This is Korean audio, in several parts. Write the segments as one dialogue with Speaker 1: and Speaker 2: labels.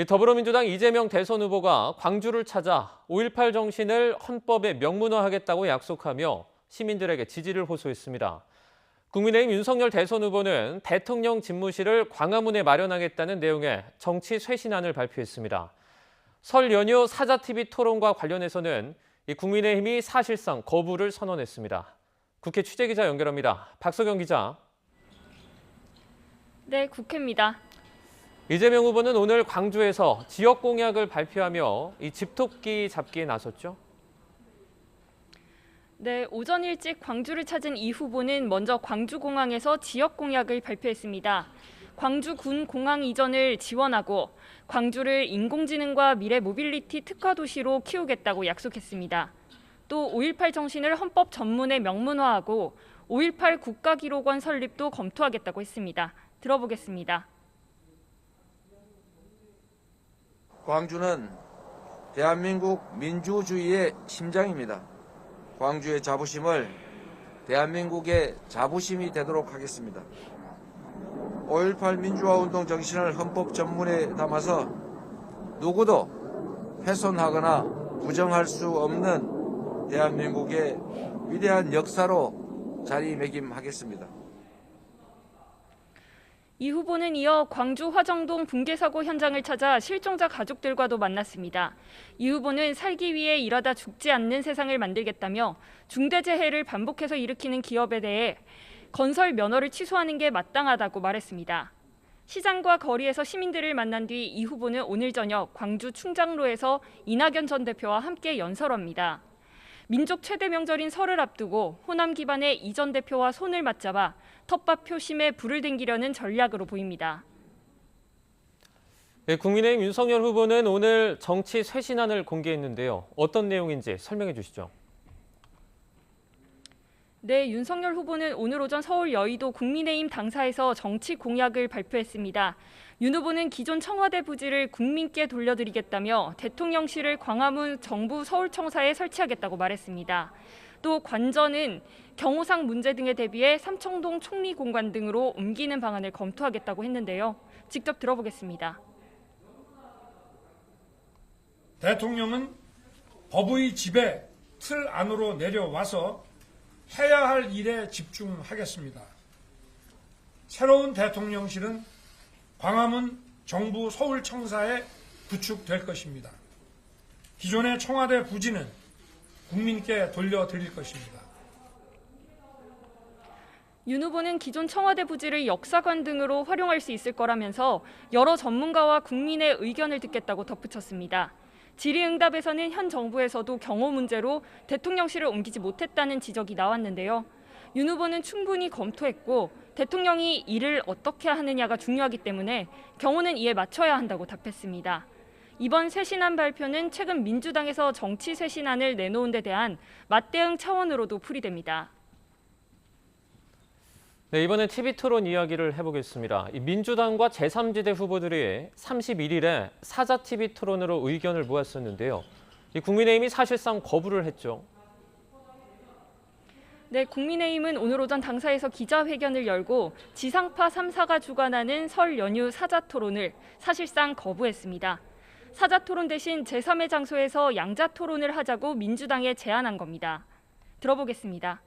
Speaker 1: 더불어민주당 이재명 대선 후보가 광주를 찾아 5.18 정신을 헌법에 명문화하겠다고 약속하며 시민들에게 지지를 호소했습니다. 국민의힘 윤석열 대선 후보는 대통령 집무실을 광화문에 마련하겠다는 내용의 정치 쇄신안을 발표했습니다. 설 연휴 사자TV 토론과 관련해서는 국민의힘이 사실상 거부를 선언했습니다. 국회 취재기자 연결합니다. 박석영 기자.
Speaker 2: 네, 국회입니다.
Speaker 1: 이재명 후보는 오늘 광주에서 지역 공약을 발표하며 이 집토끼 잡기에 나섰죠.
Speaker 2: 네, 오전 일찍 광주를 찾은 이 후보는 먼저 광주공항에서 지역 공약을 발표했습니다. 광주군 공항 이전을 지원하고 광주를 인공지능과 미래 모빌리티 특화 도시로 키우겠다고 약속했습니다. 또 5.18 정신을 헌법 전문에 명문화하고 5.18 국가기록원 설립도 검토하겠다고 했습니다. 들어보겠습니다.
Speaker 3: 광주는 대한민국 민주주의의 심장입니다. 광주의 자부심을 대한민국의 자부심이 되도록 하겠습니다. 5.18 민주화운동 정신을 헌법 전문에 담아서 누구도 훼손하거나 부정할 수 없는 대한민국의 위대한 역사로 자리매김하겠습니다.
Speaker 2: 이 후보는 이어 광주 화정동 붕괴 사고 현장을 찾아 실종자 가족들과도 만났습니다. 이 후보는 살기 위해 일하다 죽지 않는 세상을 만들겠다며 중대재해를 반복해서 일으키는 기업에 대해 건설 면허를 취소하는 게 마땅하다고 말했습니다. 시장과 거리에서 시민들을 만난 뒤 이 후보는 오늘 저녁 광주 충장로에서 이낙연 전 대표와 함께 연설합니다. 민족 최대 명절인 설을 앞두고 호남 기반의 이 전 대표와 손을 맞잡아 텃밭 표심에 불을 댕기려는 전략으로 보입니다.
Speaker 1: 네, 국민의힘 윤석열 후보는 오늘 정치 쇄신안을 공개했는데요. 어떤 내용인지 설명해 주시죠.
Speaker 2: 네, 윤석열 후보는 오늘 오전 서울 여의도 국민의힘 당사에서 정치 공약을 발표했습니다. 윤 후보는 기존 청와대 부지를 국민께 돌려드리겠다며 대통령실을 광화문 정부 서울청사에 설치하겠다고 말했습니다. 또 관저는 경호상 문제 등에 대비해 삼청동 총리공관 등으로 옮기는 방안을 검토하겠다고 했는데요. 직접 들어보겠습니다.
Speaker 4: 대통령은 법의 지배 틀 안으로 내려와서 해야 할 일에 집중하겠습니다. 새로운 대통령실은 광화문 정부 서울청사에 구축될 것입니다. 기존의 청와대 부지는 국민께 돌려드릴 것입니다.
Speaker 2: 윤 후보는 기존 청와대 부지를 역사관 등으로 활용할 수 있을 거라면서 여러 전문가와 국민의 의견을 듣겠다고 덧붙였습니다. 질의응답에서는 현 정부에서도 경호 문제로 대통령실을 옮기지 못했다는 지적이 나왔는데요. 윤 후보는 충분히 검토했고 대통령이 일을 어떻게 하느냐가 중요하기 때문에 경호는 이에 맞춰야 한다고 답했습니다. 이번 쇄신안 발표는 최근 민주당에서 정치 쇄신안을 내놓은 데 대한 맞대응 차원으로도 풀이됩니다.
Speaker 1: 네, 이번엔 TV 토론 이야기를 해보겠습니다. 민주당과 제3지대 후보들이 31일에 사자TV 토론으로 의견을 모았었는데요. 국민의힘이 사실상 거부를 했죠.
Speaker 2: 네, 국민의힘은 오늘 오전 당사에서 기자회견을 열고 지상파 3사가 주관하는 설 연휴 사자토론을 사실상 거부했습니다. 사자토론 대신 제3의 장소에서 양자토론을 하자고 민주당에 제안한 겁니다. 들어보겠습니다.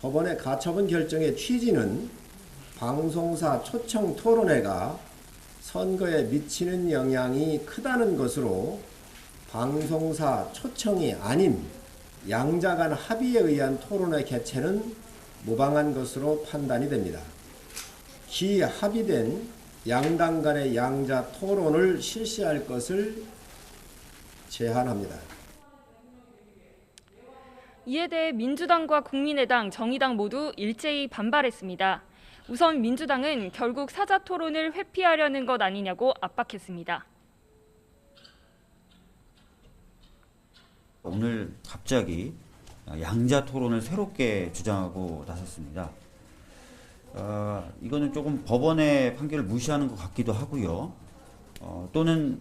Speaker 5: 법원의 가처분 결정의 취지는 방송사 초청 토론회가 선거에 미치는 영향이 크다는 것으로 방송사 초청이 아닌 양자 간 합의에 의한 토론회 개최는 무방한 것으로 판단이 됩니다. 기합의된 양당 간의 양자 토론을 실시할 것을 제안합니다.
Speaker 2: 이에 대해 민주당과 국민의당, 정의당 모두 일제히 반발했습니다. 우선 민주당은 결국 사자토론을 회피하려는 것 아니냐고 압박했습니다.
Speaker 6: 오늘 갑자기 양자 토론을 새롭게 주장하고 나섰습니다. 이거는 조금 법원의 판결을 무시하는 것 같기도 하고요. 또는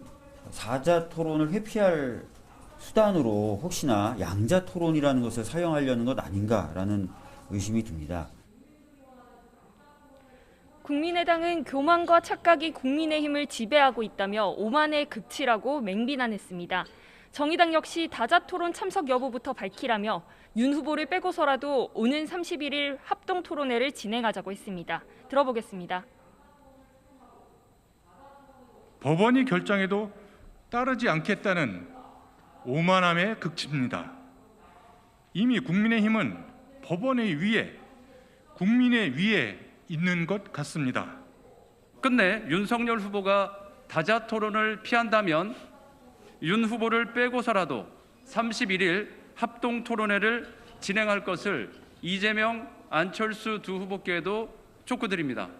Speaker 6: 사자 토론을 회피할 수단으로 혹시나 양자 토론이라는 것을 사용하려는 것 아닌가라는 의심이 듭니다.
Speaker 2: 국민의당은 교만과 착각이 국민의힘을 지배하고 있다며 오만의 극치라고 맹비난했습니다. 정의당 역시 다자토론 참석 여부부터 밝히라며 윤 후보를 빼고서라도 오는 31일 합동토론회를 진행하자고 했습니다. 들어보겠습니다.
Speaker 7: 법원이 결정해도 따르지 않겠다는 오만함의 극치입니다. 이미 국민의힘은 법원의 위에, 국민의 위에 있는 것 같습니다.
Speaker 8: 끝내 윤석열 후보가 다자토론을 피한다면 윤 후보를 빼고서라도 31일 합동토론회를 진행할 것을 이재명, 안철수 두 후보께도 촉구드립니다.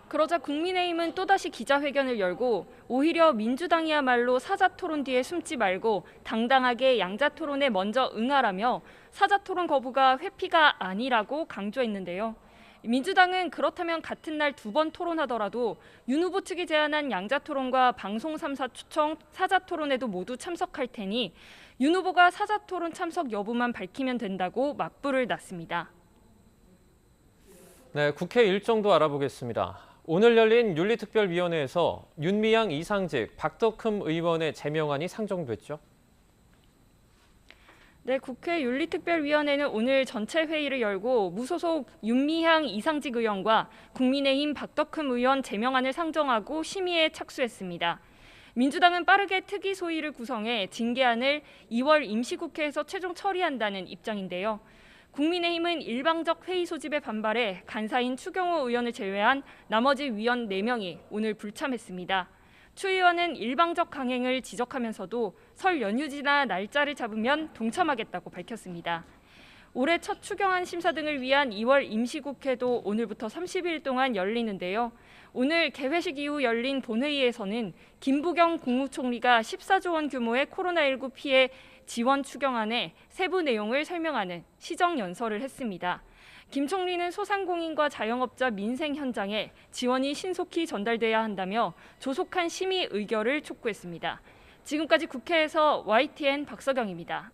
Speaker 2: 그러자 국민의힘은 또다시 기자회견을 열고 오히려 민주당이야말로 사자토론 뒤에 숨지 말고 당당하게 양자토론에 먼저 응하라며 사자토론 거부가 회피가 아니라고 강조했는데요. 민주당은 그렇다면 같은 날 2번 토론하더라도 윤 후보 측이 제안한 양자토론과 방송 3사 초청 사자토론에도 모두 참석할 테니 윤 후보가 사자토론 참석 여부만 밝히면 된다고 맞불을 놨습니다.
Speaker 1: 네, 국회 일정도 알아보겠습니다. 오늘 열린 윤리특별위원회에서 윤미향 이상직 박덕흠 의원의 제명안이 상정됐죠.
Speaker 2: 네, 국회 윤리특별위원회는 오늘 전체 회의를 열고 무소속 윤미향 이상직 의원과 국민의힘 박덕흠 의원 제명안을 상정하고 심의에 착수했습니다. 민주당은 빠르게 특위 소위를 구성해 징계안을 2월 임시국회에서 최종 처리한다는 입장인데요. 국민의힘은 일방적 회의 소집에 반발해 간사인 추경호 의원을 제외한 나머지 위원 4명이 오늘 불참했습니다. 추 의원은 일방적 강행을 지적하면서도 설 연휴 지나 날짜를 잡으면 동참하겠다고 밝혔습니다. 올해 첫 추경안 심사 등을 위한 2월 임시국회도 오늘부터 30일 동안 열리는데요. 오늘 개회식 이후 열린 본회의에서는 김부겸 국무총리가 14조 원 규모의 코로나19 피해 지원 추경안의 세부 내용을 설명하는 시정연설을 했습니다. 김 총리는 소상공인과 자영업자 민생 현장에 지원이 신속히 전달돼야 한다며 조속한 심의 의결을 촉구했습니다. 지금까지 국회에서 YTN 박서경입니다.